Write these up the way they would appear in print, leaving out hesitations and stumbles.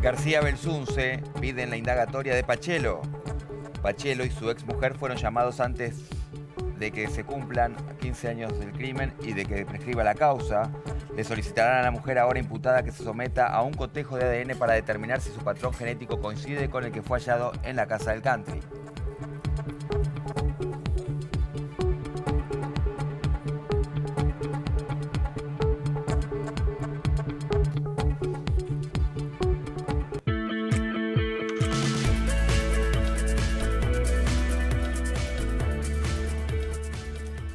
García Belsunce pide en la indagatoria de Pachelo. Pachelo y su exmujer fueron llamados antes de que se cumplan 15 años del crimen y de que prescriba la causa. Le solicitarán a la mujer ahora imputada que se someta a un cotejo de ADN para determinar si su patrón genético coincide con el que fue hallado en la casa del country.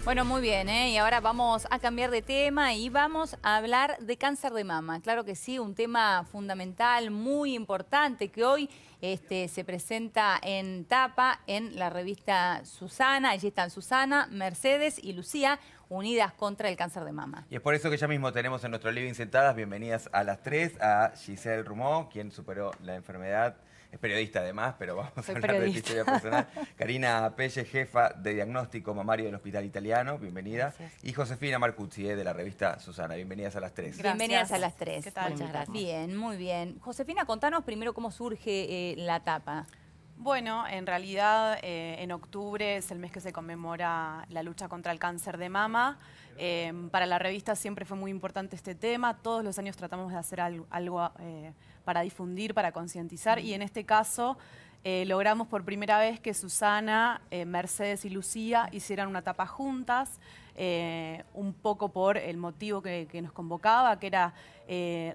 Bueno, muy bien, y ahora vamos a cambiar de tema y vamos a hablar de cáncer de mama. Claro que sí, un tema fundamental, muy importante, que hoy se presenta en tapa en la revista Susana. Allí están Susana, Mercedes y Lucía, unidas contra el cáncer de mama. Y es por eso que ya mismo tenemos en nuestro living sentadas, bienvenidas a las tres, a Giselle Rumó, quien superó la enfermedad. Es periodista además, pero vamos a hablar de tu historia personal. Karina Pelle, jefa de diagnóstico mamario del Hospital Italiano, bienvenida. Gracias. Y Josefina Marcucci, de la revista Susana. Bienvenidas a las tres. Gracias. Bienvenidas a las tres. ¿Qué tal? Muchas gracias. Bien, muy bien. Josefina, contanos primero cómo surge la tapa. Bueno, en realidad en octubre es el mes que se conmemora la lucha contra el cáncer de mama. Para la revista siempre fue muy importante este tema. Todos los años tratamos de hacer algo para difundir, para concientizar. Y en este caso logramos por primera vez que Susana, Mercedes y Lucía hicieran una tapa juntas. Un poco por el motivo que nos convocaba, que era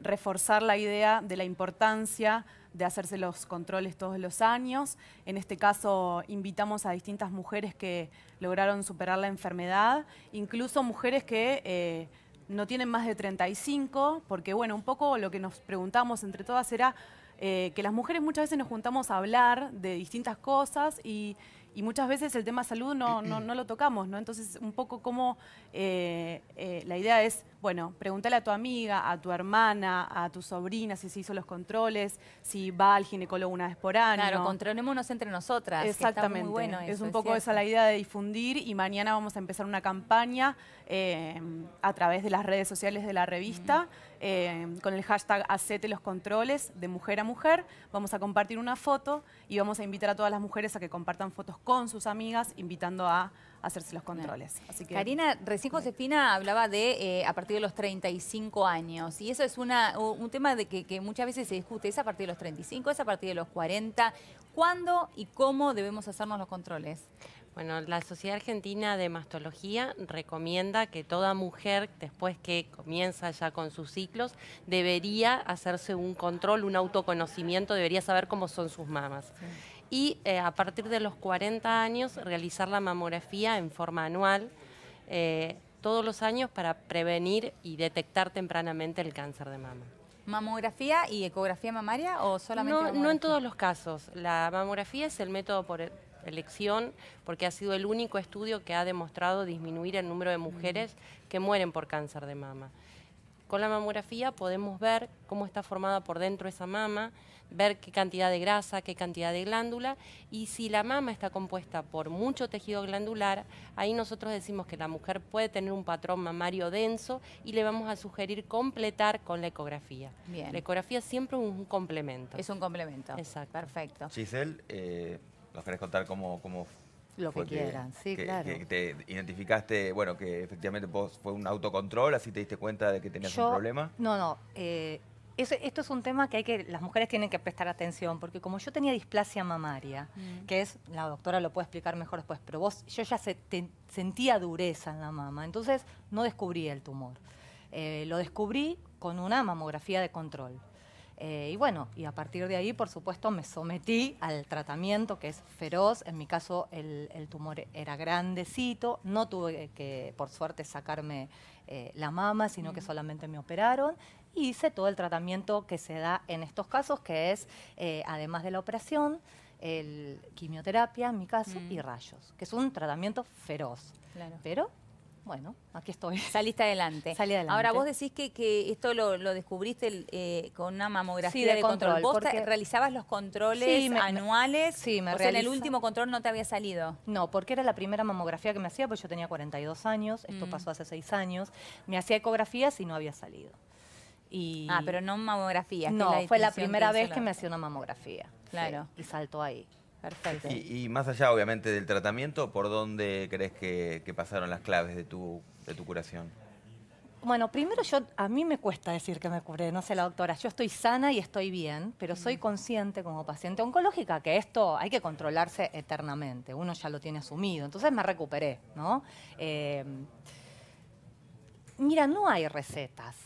reforzar la idea de la importancia de hacerse los controles todos los años. En este caso invitamos a distintas mujeres que lograron superar la enfermedad, incluso mujeres que no tienen más de 35, porque bueno, un poco lo que nos preguntamos entre todas era que las mujeres muchas veces nos juntamos a hablar de distintas cosas y muchas veces el tema salud no lo tocamos, ¿no? Entonces, un poco como la idea es, bueno, pregúntale a tu amiga, a tu hermana, a tu sobrina si se hizo los controles, si va al ginecólogo una vez por año. Claro, controlémonos entre nosotras. Exactamente. Está muy bueno eso, es un poco esa la idea de difundir y mañana vamos a empezar una campaña a través de las redes sociales de la revista con el hashtag Hacete los controles de mujer a mujer. Vamos a compartir una foto y vamos a invitar a todas las mujeres a que compartan fotos con sus amigas, invitando a hacerse los controles. Así que, Karina, recién Josefina hablaba de a partir de los 35 años. Y eso es un tema de que muchas veces se discute. ¿Es a partir de los 35? ¿Es a partir de los 40? ¿Cuándo y cómo debemos hacernos los controles? Bueno, la Sociedad Argentina de Mastología recomienda que toda mujer, después que comienza ya con sus ciclos, debería hacerse un control, un autoconocimiento, debería saber cómo son sus mamas. Sí. Y a partir de los 40 años, realizar la mamografía en forma anual, todos los años, para prevenir y detectar tempranamente el cáncer de mama. ¿Mamografía y ecografía mamaria o solamente No en todos los casos. La mamografía es el método por elección porque ha sido el único estudio que ha demostrado disminuir el número de mujeres que mueren por cáncer de mama. Con la mamografía podemos ver cómo está formada por dentro esa mama, ver qué cantidad de grasa, qué cantidad de glándula, y si la mama está compuesta por mucho tejido glandular, ahí nosotros decimos que la mujer puede tener un patrón mamario denso y le vamos a sugerir completar con la ecografía. Bien. La ecografía es siempre un complemento. Es un complemento. Exacto. Perfecto. Giselle, ¿nos querés contar cómo lo que quieran, sí, claro. Que te identificaste, bueno, que efectivamente vos fue un autocontrol, así te diste cuenta de que tenías un problema? No, esto es un tema que las mujeres tienen que prestar atención, porque como yo tenía displasia mamaria, que es, la doctora lo puede explicar mejor después, pero yo ya sentía dureza en la mama, entonces no descubrí el tumor. Lo descubrí con una mamografía de control. Y bueno, y a partir de ahí, por supuesto, me sometí al tratamiento, que es feroz. En mi caso, el tumor era grandecito. No tuve que, por suerte, sacarme la mama, sino que solamente me operaron. Y hice todo el tratamiento que se da en estos casos, que es, además de la operación, quimioterapia, en mi caso, y rayos, que es un tratamiento feroz. Claro. Pero bueno, aquí estoy. Saliste adelante. Salí adelante. Ahora, vos decís que esto lo descubriste con una mamografía de control. ¿Vos realizabas los controles anuales? Sí, o sea, en el último control no te había salido. No, porque era la primera mamografía que me hacía, pues yo tenía 42 años, esto pasó hace 6 años. Me hacía ecografías y no había salido. pero no mamografía. No, fue la primera vez que me me... hacía una mamografía. Claro. Sí, y saltó ahí. Perfecto. Y más allá, obviamente, del tratamiento, ¿por dónde crees que pasaron las claves de tu curación? Bueno, primero a mí me cuesta decir que me curé, no sé la doctora, yo estoy sana y estoy bien, pero soy consciente como paciente oncológica que esto hay que controlarse eternamente, uno ya lo tiene asumido, entonces me recuperé, ¿no? Mira, no hay recetas.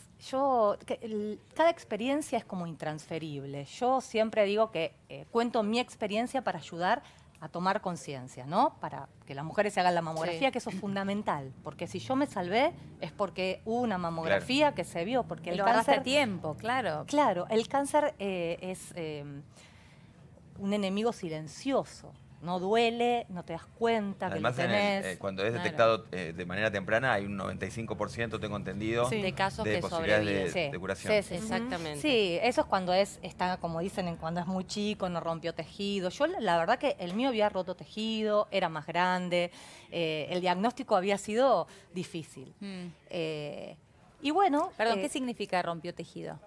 Cada experiencia es como intransferible. Yo siempre digo que cuento mi experiencia para ayudar a tomar conciencia, ¿no? Para que las mujeres se hagan la mamografía, Sí. que eso es fundamental. Porque si yo me salvé es porque hubo una mamografía que se vio. Porque Y el lo agarraste cáncer... a tiempo, claro. Claro, el cáncer es un enemigo silencioso. No duele, no te das cuenta Además, que lo tenés. cuando es Claro. detectado de manera temprana, hay un 95%, tengo entendido, Sí. De casos de que posibilidades sobreviven. de curación. Sí, sí, sí. Exactamente. Sí, eso es cuando está, como dicen, cuando es muy chico, no rompió tejido. Yo la verdad que el mío había roto tejido, era más grande, el diagnóstico había sido difícil. Y bueno... Perdón, ¿qué significa rompió tejido?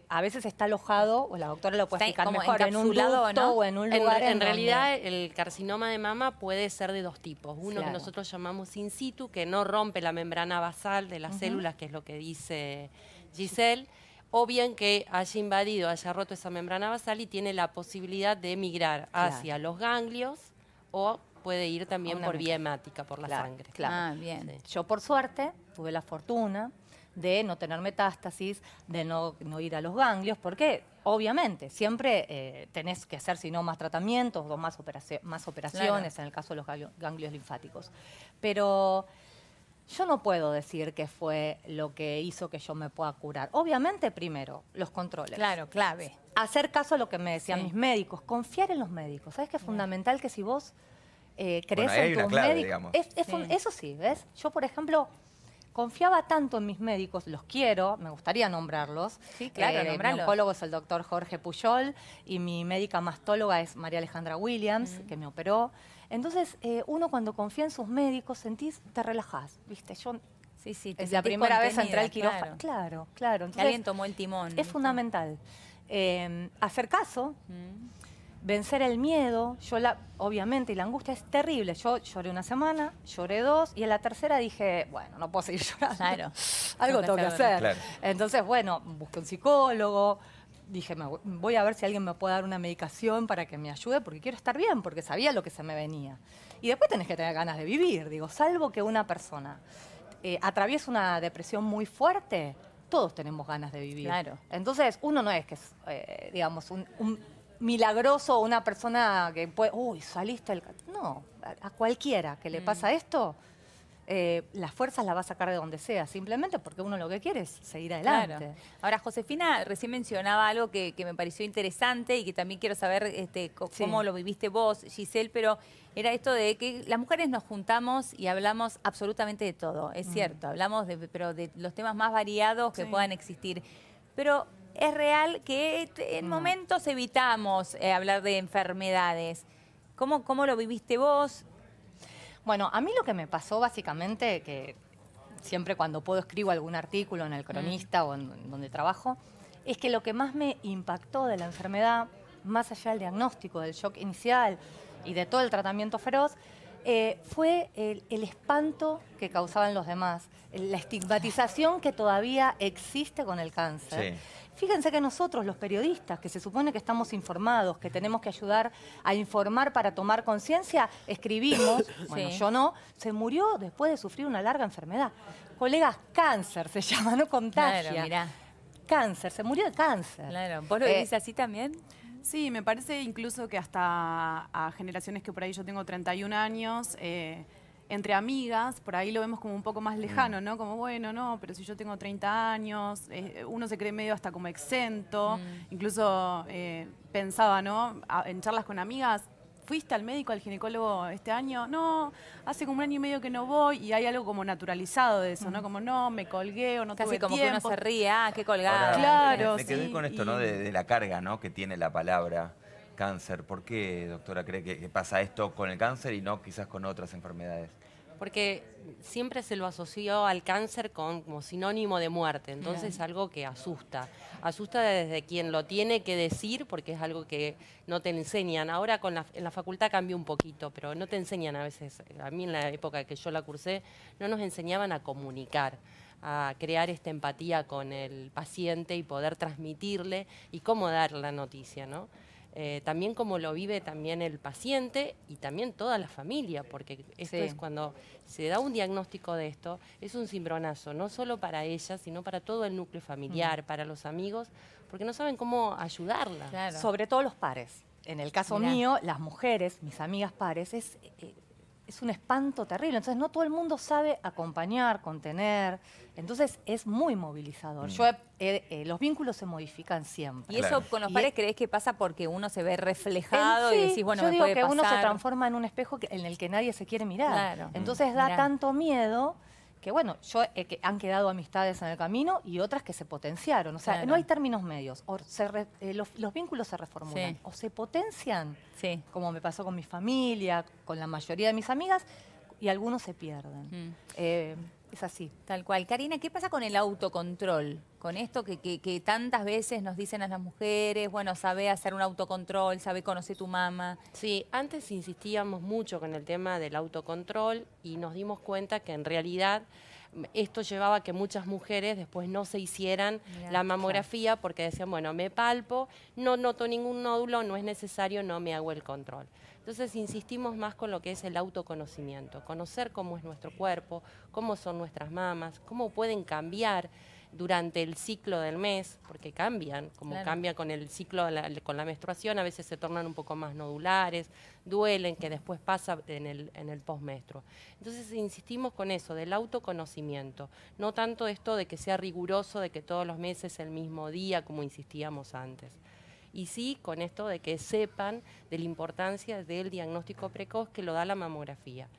a veces está alojado, o la doctora lo puede Está explicar como mejor, en un encapsulado, ducto ¿no? o en un En, lugar en donde- realidad, el carcinoma de mama puede ser de dos tipos. Uno Claro. que nosotros llamamos in situ, que no rompe la membrana basal de las células, que es lo que dice Giselle, o bien que haya invadido, haya roto esa membrana basal y tiene la posibilidad de migrar Claro. hacia los ganglios o puede ir también Una por mezcla. vía hemática, por la Claro, sangre. claro. Ah, bien. Sí. Yo, por suerte, tuve la fortuna de no tener metástasis, de no ir a los ganglios, porque obviamente siempre tenés que hacer, si no, más tratamientos o más operaciones, en el caso de los ganglios linfáticos. Pero yo no puedo decir que fue lo que hizo que yo me pueda curar. Obviamente, primero, los controles. Claro, clave. Hacer caso a lo que me decían Sí. mis médicos, confiar en los médicos. ¿Sabes qué es fundamental que si vos crees Bueno, ahí hay en una tus clave, médicos? digamos. Sí. Eso sí, ¿ves? Yo, por ejemplo, confiaba tanto en mis médicos, los quiero, me gustaría nombrarlos. Sí, claro, Mi nombralos. oncólogo es el doctor Jorge Puyol y mi médica mastóloga es María Alejandra Williams, que me operó. Entonces, uno cuando confía en sus médicos, te relajás, ¿viste? Yo Sí, sí. te es la sentís primera vez contenida, entré al quirófano. claro. Claro. Que Entonces, alguien tomó el timón. es fundamental. Hacer caso, vencer el miedo. Obviamente, y la angustia es terrible. Yo lloré una semana, lloré 2, y en la tercera dije, bueno, no puedo seguir llorando. Claro. Algo tengo que hacer. Claro. Entonces, bueno, busqué un psicólogo. Dije, voy a ver si alguien me puede dar una medicación para que me ayude, porque quiero estar bien, porque sabía lo que se me venía. Y después tenés que tener ganas de vivir, digo, salvo que una persona atraviesa una depresión muy fuerte, todos tenemos ganas de vivir. Claro. Entonces, uno no es que es, digamos, un milagroso, una persona que puede, saliste del... No, a cualquiera que le pasa esto, las fuerzas las va a sacar de donde sea, simplemente porque uno lo que quiere es seguir adelante. Claro. Ahora, Josefina recién mencionaba algo que me pareció interesante y que también quiero saber cómo lo viviste vos, Giselle, pero era esto de que las mujeres nos juntamos y hablamos absolutamente de todo, es cierto, hablamos pero de los temas más variados que puedan existir. Pero es real que en momentos evitamos hablar de enfermedades. ¿Cómo lo viviste vos? Bueno, a mí lo que me pasó básicamente, que siempre cuando puedo escribo algún artículo en El Cronista o en donde trabajo, es que lo que más me impactó de la enfermedad, más allá del diagnóstico, del shock inicial y de todo el tratamiento feroz, fue el espanto que causaban los demás, la estigmatización que todavía existe con el cáncer. Sí. Fíjense que nosotros, los periodistas, que se supone que estamos informados, que tenemos que ayudar a informar para tomar conciencia, escribimos, bueno, Sí. yo no, se murió después de sufrir una larga enfermedad. Colegas, cáncer se llama, no contagia. Claro, mirá. Cáncer, se murió de cáncer. Claro. ¿Vos lo vivís así también? Sí, me parece incluso que hasta a generaciones que por ahí yo tengo 31 años, entre amigas, por ahí lo vemos como un poco más lejano, ¿no? Como, bueno, no, pero si yo tengo 30 años, uno se cree medio hasta como exento. Incluso pensaba, ¿no? En charlas con amigas, ¿fuiste al médico, al ginecólogo este año? No, hace como un año y medio que no voy, y hay algo como naturalizado de eso, ¿no? Como, no, me colgué o no Casi tuve como tiempo. que uno se ríe, qué colgada. Ahora, Claro, me quedé sí, con esto, ¿no? De la carga, ¿no? Que tiene la palabra cáncer. ¿Por qué, doctora, cree que pasa esto con el cáncer y no quizás con otras enfermedades? Porque siempre se lo asoció al cáncer como sinónimo de muerte, entonces es algo que asusta. Asusta desde quien lo tiene que decir, porque es algo que no te enseñan. Ahora en la facultad cambió un poquito, pero no te enseñan a veces. A mí en la época que yo la cursé, no nos enseñaban a comunicar, a crear esta empatía con el paciente y poder transmitirle y cómo dar la noticia, ¿no? También cómo lo vive también el paciente y también toda la familia, porque esto es cuando se da un diagnóstico de esto, es un cimbronazo, no solo para ella, sino para todo el núcleo familiar, para los amigos, porque no saben cómo ayudarla. Claro. Sobre todo los pares. En el caso mío, las mujeres, mis amigas pares, es un espanto terrible. Entonces no todo el mundo sabe acompañar, contener. Entonces es muy movilizador. Los vínculos se modifican siempre. ¿Y eso con los pares crees que pasa porque uno se ve reflejado y decís, bueno, yo me digo puede que pasar? uno se transforma en un espejo en el que nadie se quiere mirar. Claro. Entonces da tanto miedo que, bueno, que han quedado amistades en el camino y otras que se potenciaron. O sea, no hay términos medios. O los vínculos se reformulan. O se potencian, como me pasó con mi familia, con la mayoría de mis amigas, y algunos se pierden. Es así. Tal cual. Karina, ¿qué pasa con el autocontrol? Con esto que tantas veces nos dicen a las mujeres, bueno, sabe hacer un autocontrol, sabe conocer tu mamá. Sí, antes insistíamos mucho con el tema del autocontrol y nos dimos cuenta que en realidad esto llevaba a que muchas mujeres después no se hicieran la mamografía porque decían, bueno, me palpo, no noto ningún nódulo, no es necesario, no me hago el control. Entonces insistimos más con lo que es el autoconocimiento, conocer cómo es nuestro cuerpo, cómo son nuestras mamas, cómo pueden cambiar durante el ciclo del mes, porque cambian, como cambia con el ciclo, con la menstruación, a veces se tornan un poco más nodulares, duelen, que después pasa en el postmenstruo. Entonces insistimos con eso, del autoconocimiento, no tanto esto de que sea riguroso, de que todos los meses el mismo día, como insistíamos antes. Y sí con esto de que sepan de la importancia del diagnóstico precoz que lo da la mamografía.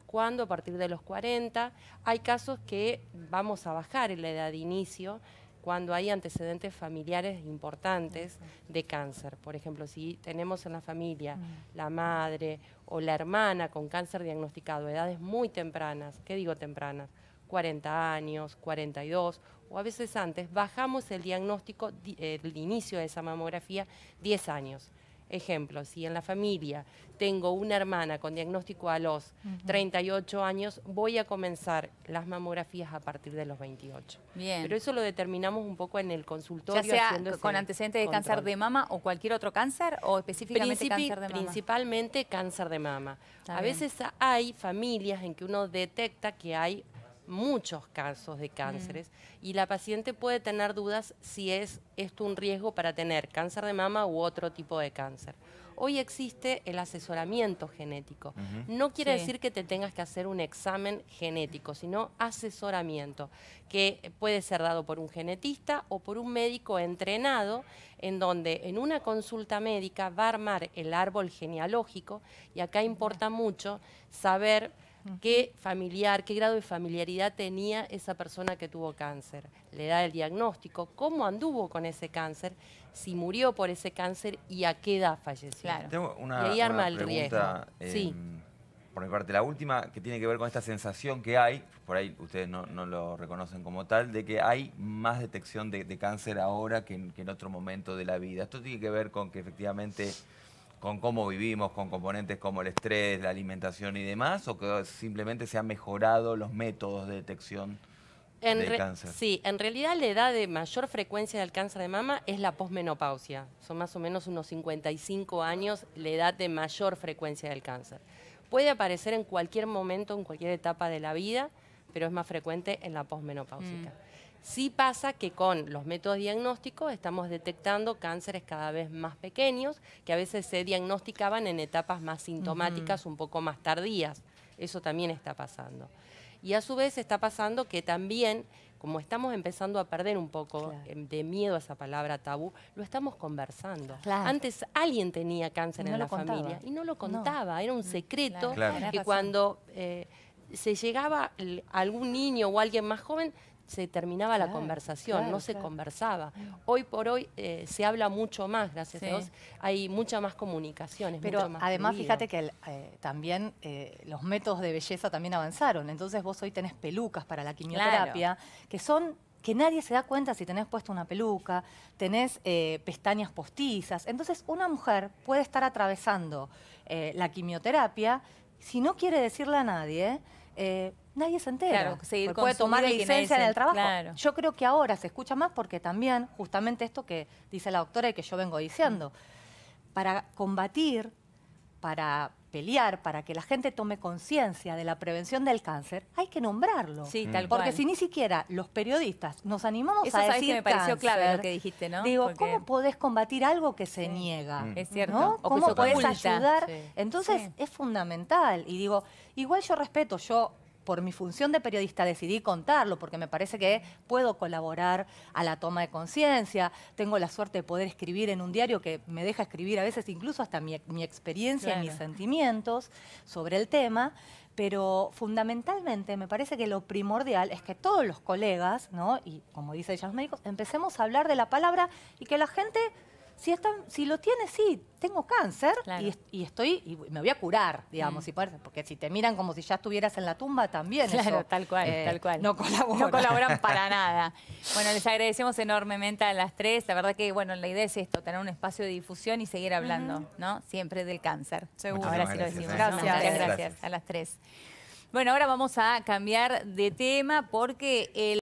Cuando a partir de los 40 hay casos que vamos a bajar en la edad de inicio cuando hay antecedentes familiares importantes de cáncer. Por ejemplo, si tenemos en la familia la madre o la hermana con cáncer diagnosticado a edades muy tempranas, ¿qué digo tempranas? 40 años, 42, o a veces antes, bajamos el diagnóstico, el inicio de esa mamografía, 10 años. Ejemplo, si en la familia tengo una hermana con diagnóstico a los 38 años, voy a comenzar las mamografías a partir de los 28. Bien. Pero eso lo determinamos un poco en el consultorio. Ya sea con antecedentes de cáncer de mama o cualquier otro cáncer, o específicamente cáncer de mama. Principalmente cáncer de mama. Está a bien. veces hay familias en que uno detecta que hay muchos casos de cánceres y la paciente puede tener dudas si es esto un riesgo para tener cáncer de mama u otro tipo de cáncer. Hoy existe el asesoramiento genético. No quiere decir que te tengas que hacer un examen genético, sino asesoramiento, que puede ser dado por un genetista o por un médico entrenado, en donde en una consulta médica va a armar el árbol genealógico, y acá importa mucho saber qué grado de familiaridad tenía esa persona que tuvo cáncer. Le da el diagnóstico, cómo anduvo con ese cáncer, si murió por ese cáncer y a qué edad falleció. Claro. Tengo Y ahí arma el pregunta, riesgo. Por mi parte, la última, que tiene que ver con esta sensación que hay, por ahí ustedes no lo reconocen como tal, de que hay más detección de cáncer ahora que en otro momento de la vida. Esto tiene que ver con que efectivamente, con cómo vivimos, con componentes como el estrés, la alimentación y demás, o que simplemente se han mejorado los métodos de detección del cáncer. Sí, en realidad la edad de mayor frecuencia del cáncer de mama es la posmenopausia. Son más o menos unos 55 años la edad de mayor frecuencia del cáncer. Puede aparecer en cualquier momento, en cualquier etapa de la vida, pero es más frecuente en la posmenopáusica. Sí pasa que con los métodos diagnósticos estamos detectando cánceres cada vez más pequeños, que a veces se diagnosticaban en etapas más sintomáticas, un poco más tardías. Eso también está pasando. Y a su vez está pasando que también, como estamos empezando a perder un poco de miedo a esa palabra tabú, lo estamos conversando. Antes alguien tenía cáncer en la familia y no lo contaba, era un secreto que cuando se llegaba algún niño o alguien más joven, se terminaba la Claro, claro, no se claro. conversaba. Hoy por hoy se habla mucho más, gracias Sí. a Dios, hay mucha más comunicación, es Pero mucho más además, fluido. fíjate que también los métodos de belleza también avanzaron. Entonces vos hoy tenés pelucas para la quimioterapia, que nadie se da cuenta si tenés puesta una peluca, tenés pestañas postizas. Entonces una mujer puede estar atravesando la quimioterapia, si no quiere decirle a nadie, nadie se entera. Claro, seguir Porque con puede su tomar vida y que nadie licencia en se- el trabajo. claro. Yo creo que ahora se escucha más porque también, justamente esto que dice la doctora y que yo vengo diciendo, para combatir, para pelear, para que la gente tome conciencia de la prevención del cáncer, hay que nombrarlo. Sí, tal Porque cual. si ni siquiera los periodistas nos animamos Eso a sabés decir que me pareció cáncer, clave lo que dijiste, ¿no? digo, Porque- ¿cómo podés combatir algo que se niega? Es cierto. ¿No? O que ¿Cómo se podés oculta. ayudar? Sí. Entonces Sí. es fundamental. Y digo, igual yo respeto, yo por mi función de periodista decidí contarlo porque me parece que puedo colaborar a la toma de conciencia. Tengo la suerte de poder escribir en un diario que me deja escribir a veces incluso hasta mi experiencia y mis Claro. sentimientos sobre el tema. Pero fundamentalmente me parece que lo primordial es que todos los colegas, ¿no? Y como dicen ellos los médicos, empecemos a hablar de la palabra y que la gente, si lo tiene, sí, tengo cáncer Claro. y me voy a curar, digamos, porque si te miran como si ya estuvieras en la tumba también. Claro, eso, tal cual, tal cual. No colabora. No colaboran para nada. Bueno, les agradecemos enormemente a las tres. La verdad que, bueno, la idea es esto, tener un espacio de difusión y seguir hablando, ¿no? Siempre del cáncer. Seguro. Ahora Muchísimas sí lo gracias, decimos. ¿eh? Muchas Gracias. gracias a las tres. Bueno, ahora vamos a cambiar de tema porque el